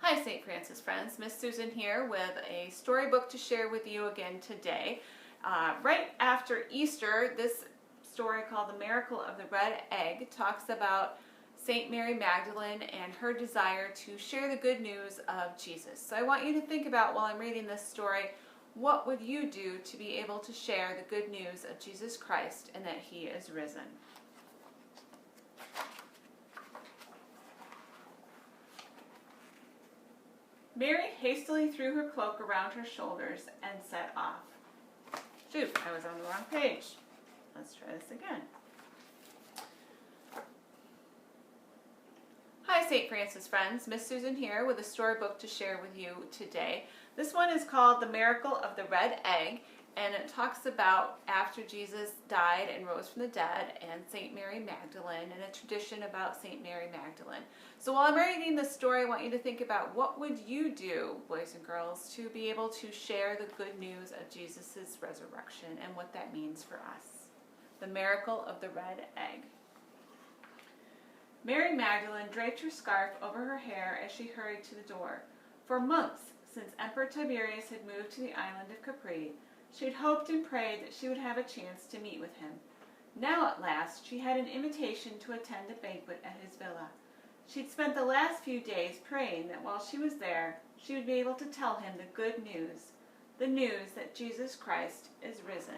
Hi St. Francis friends, Miss Susan here with a storybook to share with you again today. Right after Easter, this story called The Miracle of the Red Egg talks about St. Mary Magdalene and her desire to share the good news of Jesus. So I want you to think about, while I'm reading this story, what would you do to be able to share the good news of Jesus Christ and that He is risen? Mary hastily threw her cloak around her shoulders and set off. Shoot, I was on the wrong page. Let's try this again. Hi St. Francis friends, Miss Susan here with a storybook to share with you today. This one is called The Miracle of the Red Egg, and it talks about after Jesus died and rose from the dead and St. Mary Magdalene and a tradition about St. Mary Magdalene. So while I'm reading this story, I want you to think about what would you do, boys and girls, to be able to share the good news of Jesus' resurrection and what that means for us. The Miracle of the Red Egg. Mary Magdalene draped her scarf over her hair as she hurried to the door. For months, since Emperor Tiberius had moved to the island of Capri, she had hoped and prayed that she would have a chance to meet with him. Now at last she had an invitation to attend a banquet at his villa. She'd spent the last few days praying that while she was there, she would be able to tell him the good news, the news that Jesus Christ is risen.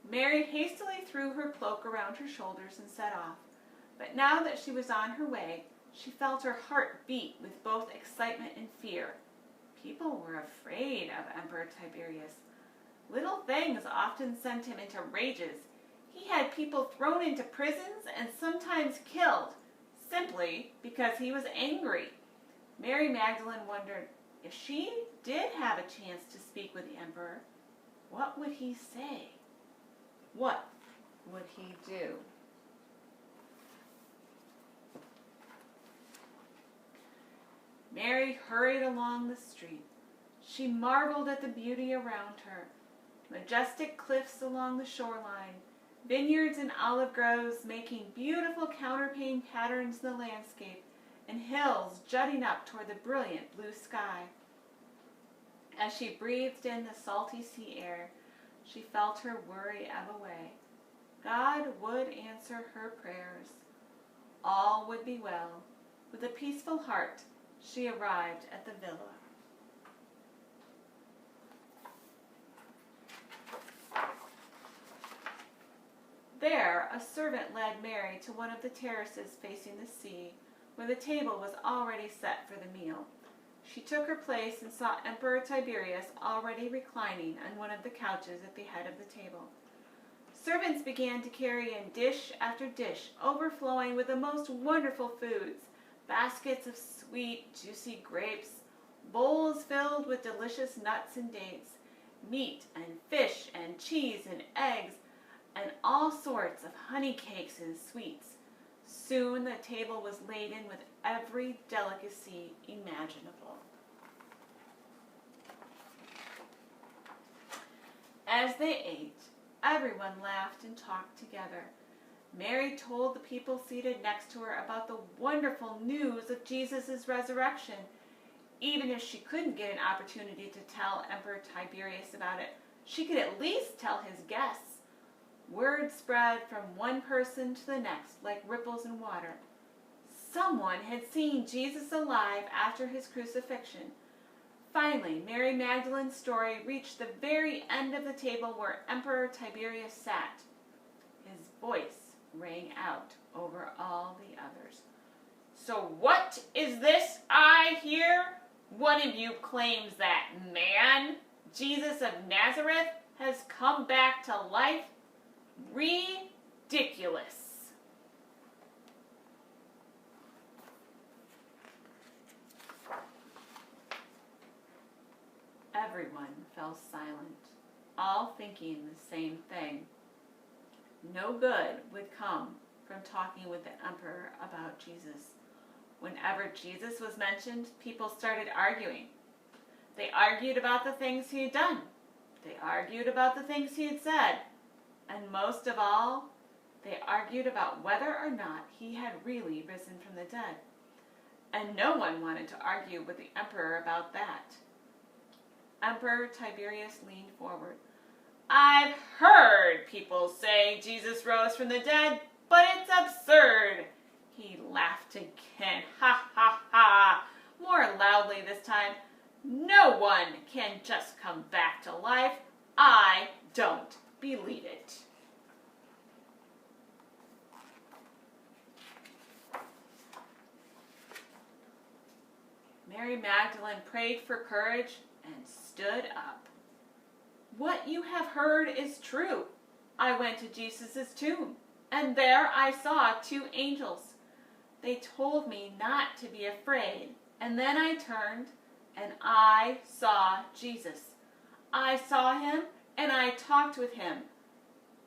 Mary hastily threw her cloak around her shoulders and set off. But now that she was on her way, she felt her heart beat with both excitement and fear. People were afraid of Emperor Tiberius. Little things often sent him into rages. He had people thrown into prisons and sometimes killed, simply because he was angry. Mary Magdalene wondered, if she did have a chance to speak with the emperor, what would he say? What would he do? Mary hurried along the street. She marveled at the beauty around her. Majestic cliffs along the shoreline, vineyards and olive groves making beautiful counterpane patterns in the landscape, and hills jutting up toward the brilliant blue sky. As she breathed in the salty sea air, she felt her worry ebb away. God would answer her prayers. All would be well. With a peaceful heart, she arrived at the villa. There, a servant led Mary to one of the terraces facing the sea, where the table was already set for the meal. She took her place and saw Emperor Tiberius already reclining on one of the couches at the head of the table. Servants began to carry in dish after dish, overflowing with the most wonderful foods. Baskets of sweet, juicy grapes, bowls filled with delicious nuts and dates, meat and fish and cheese and eggs, and all sorts of honey cakes and sweets. Soon the table was laden with every delicacy imaginable. As they ate, everyone laughed and talked together. Mary told the people seated next to her about the wonderful news of Jesus' resurrection. Even if she couldn't get an opportunity to tell Emperor Tiberius about it, she could at least tell his guests. Word spread from one person to the next like ripples in water. Someone had seen Jesus alive after his crucifixion. Finally, Mary Magdalene's story reached the very end of the table where Emperor Tiberius sat. His voice rang out over all the others. So what is this I hear? One of you claims that man, Jesus of Nazareth, has come back to life? Ridiculous. Everyone fell silent, all thinking the same thing. No good would come from talking with the emperor about Jesus. Whenever Jesus was mentioned, people started arguing. They argued about the things he had done. They argued about the things he had said. And most of all, They argued about whether or not he had really risen from the dead. And no one wanted to argue with the emperor about that. Emperor Tiberius leaned forward. I've heard people say Jesus rose from the dead, but it's absurd. He laughed again. Ha ha ha. More loudly this time. No one can just come back to life. I don't believe it. Mary Magdalene prayed for courage and stood up. What you have heard is true. I went to Jesus' tomb, and there I saw 2 angels. They told me not to be afraid, and then I turned, and I saw Jesus. I saw him, and I talked with him.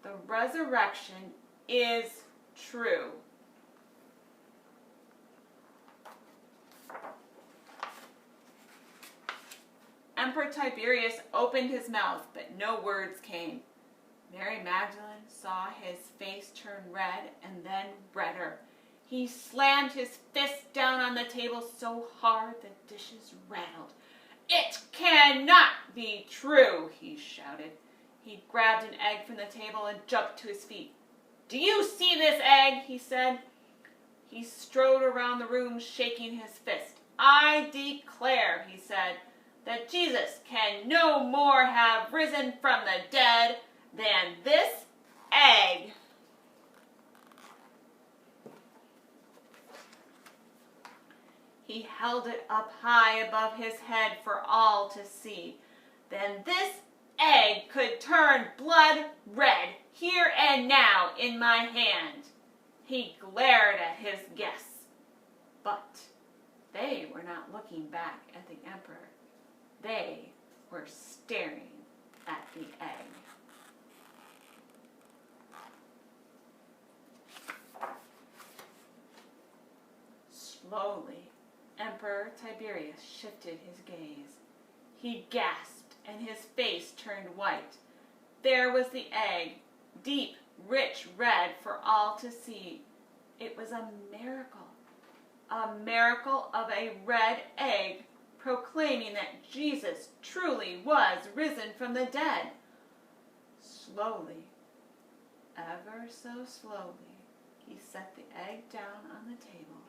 The resurrection is true. Emperor Tiberius opened his mouth, but no words came. Mary Magdalene saw his face turn red and then redder. He slammed his fist down on the table so hard the dishes rattled. It cannot be true, he shouted. He grabbed an egg from the table and jumped to his feet. Do you see this egg? He said. He strode around the room shaking his fist. I declare, he said, that Jesus can no more have risen from the dead than this egg. He held it up high above his head for all to see. Then this egg could turn blood red here and now in my hand. He glared at his guests, but they were not looking back at the emperor. They were staring at the egg. Slowly, Emperor Tiberius shifted his gaze. He gasped and his face turned white. There was the egg, deep, rich red for all to see. It was a miracle of a red egg, proclaiming that Jesus truly was risen from the dead. Slowly, ever so slowly, he set the egg down on the table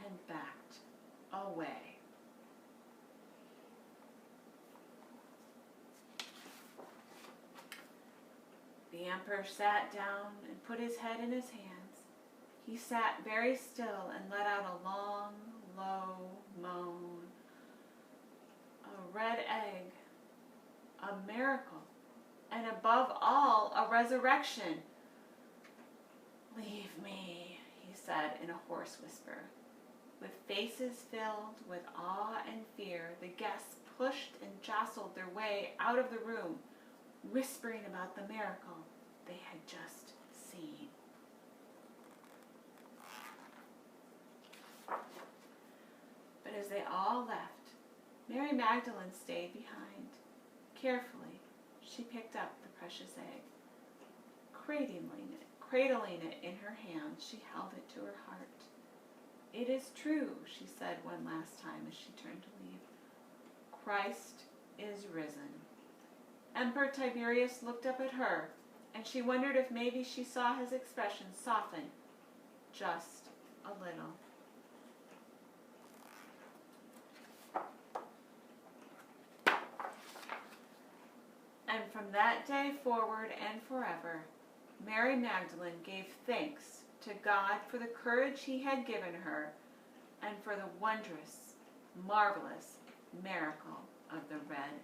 and backed away. The emperor sat down and put his head in his hands. He sat very still and let out a long, low moan. A red egg, a miracle, and above all, a resurrection. Leave me, he said in a hoarse whisper. With faces filled with awe and fear, the guests pushed and jostled their way out of the room, whispering about the miracle they had just seen. But as they all left, Mary Magdalene stayed behind. Carefully, she picked up the precious egg. Cradling it in her hand, she held it to her heart. It is true, she said one last time as she turned to leave. Christ is risen. Emperor Tiberius looked up at her, and she wondered if maybe she saw his expression soften just a little. And from that day forward and forever, Mary Magdalene gave thanks to God for the courage he had given her and for the wondrous, marvelous miracle of the red